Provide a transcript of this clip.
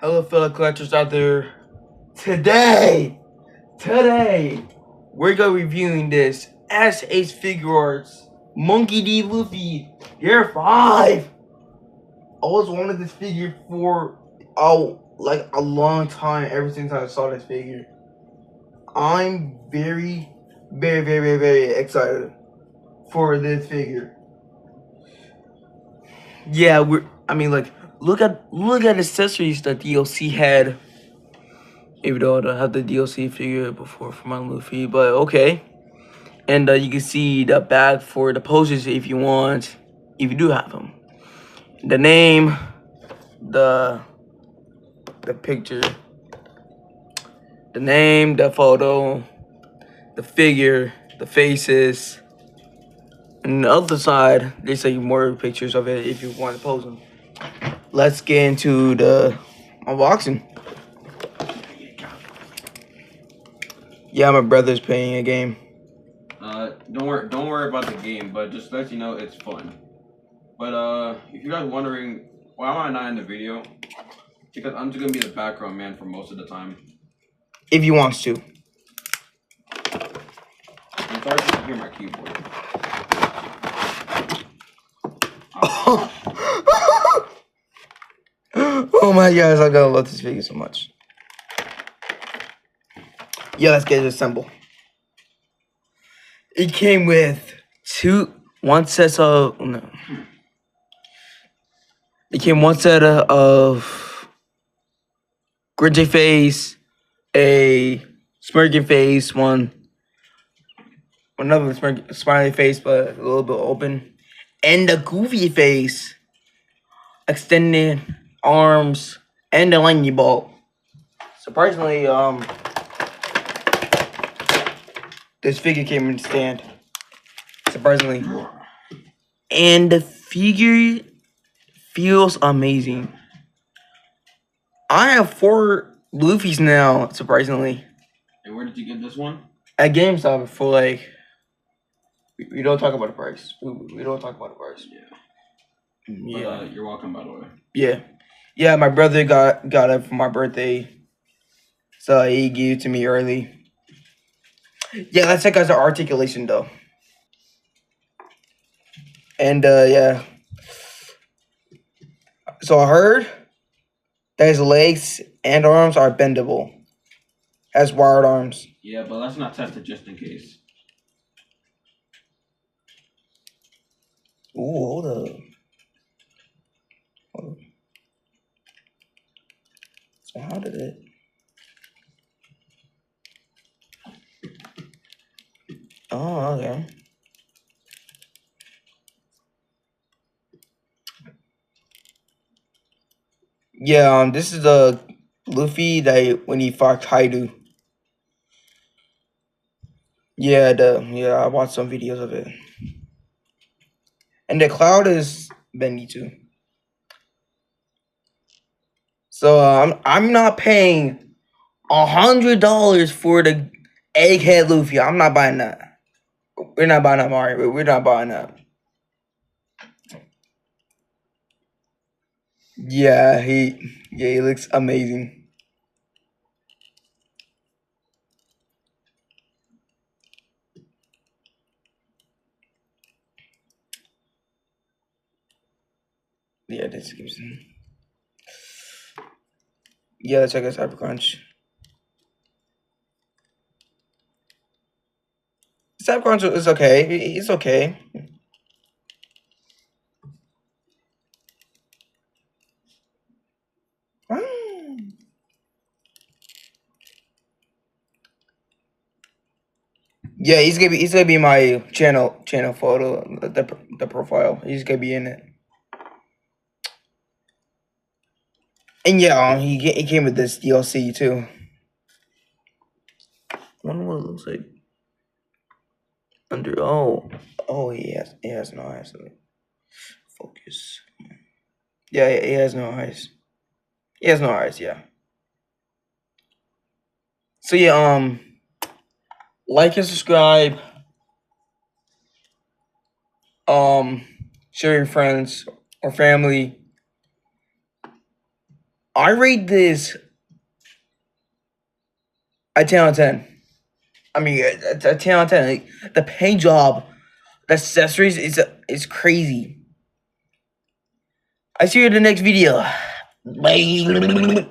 Hello, fellow collectors out there. Today, we're gonna be reviewing this S.H. Figure Arts Monkey D. Luffy Year 5. I always wanted this figure for like a long time. Ever since I saw this figure, I'm very excited for this figure. Yeah, look at accessories that DLC had. Even though I don't have the DLC figure before for my Luffy, but okay. And you can see the bag for the poses if you want, if you do have them. The name, the picture, the name, the photo, the figure, the faces. And the other side, there's like more pictures of it if you want to pose them. Let's get into the unboxing. Yeah, my brother's playing a game. Don't worry about the game, but just let you know it's fun. But if you guys wondering why am I not in the video, because I'm just gonna be the background man for most of the time. If he wants to. I'm sorry if you can hear my keyboard. Oh my gosh, I gotta love this figure so much. Yeah, let's get it assembled. It came with one set of It came one set of Grinty face, a smirking face, another smiley face but a little bit open, and a goofy face, extended arms, and a lightning bolt. Surprisingly, this figure came in stand. Surprisingly. And the figure feels amazing. I have 4 Luffys now, surprisingly. And where did you get this one? At GameStop for like... We don't talk about the price. We don't talk about the price. Yeah. But, you're welcome, by the way. Yeah. Yeah, my brother got it for my birthday. So he gave it to me early. Yeah, let's check out the articulation though. And yeah. So I heard that his legs and arms are bendable. Has wired arms. Yeah, but let's not test it just in case. Ooh, hold up. So how did it? Oh, okay. Yeah, this is the Luffy that when he fought Kaido. Yeah, I watched some videos of it. And the cloud is bendy too. So I'm not paying $100 for the egghead Luffy. I'm not buying that. We're not buying that, Mario. We're not buying that. Yeah, he looks amazing. Yeah, this gives him. Yeah, let's check out Cyber Crunch. Cyber Crunch is okay. It's okay. Yeah, he's gonna be my channel photo, the profile. He's gonna be in it. And yeah, he came with this DLC too. I wonder what it looks like. He has no eyes. Focus. Yeah, he has no eyes. He has no eyes. Yeah. So yeah, like and subscribe. Share your friends or family. I rate this a 10 out of 10. I mean, a 10 out of 10. Like, the paint job, the accessories is crazy. I see you in the next video. Bye.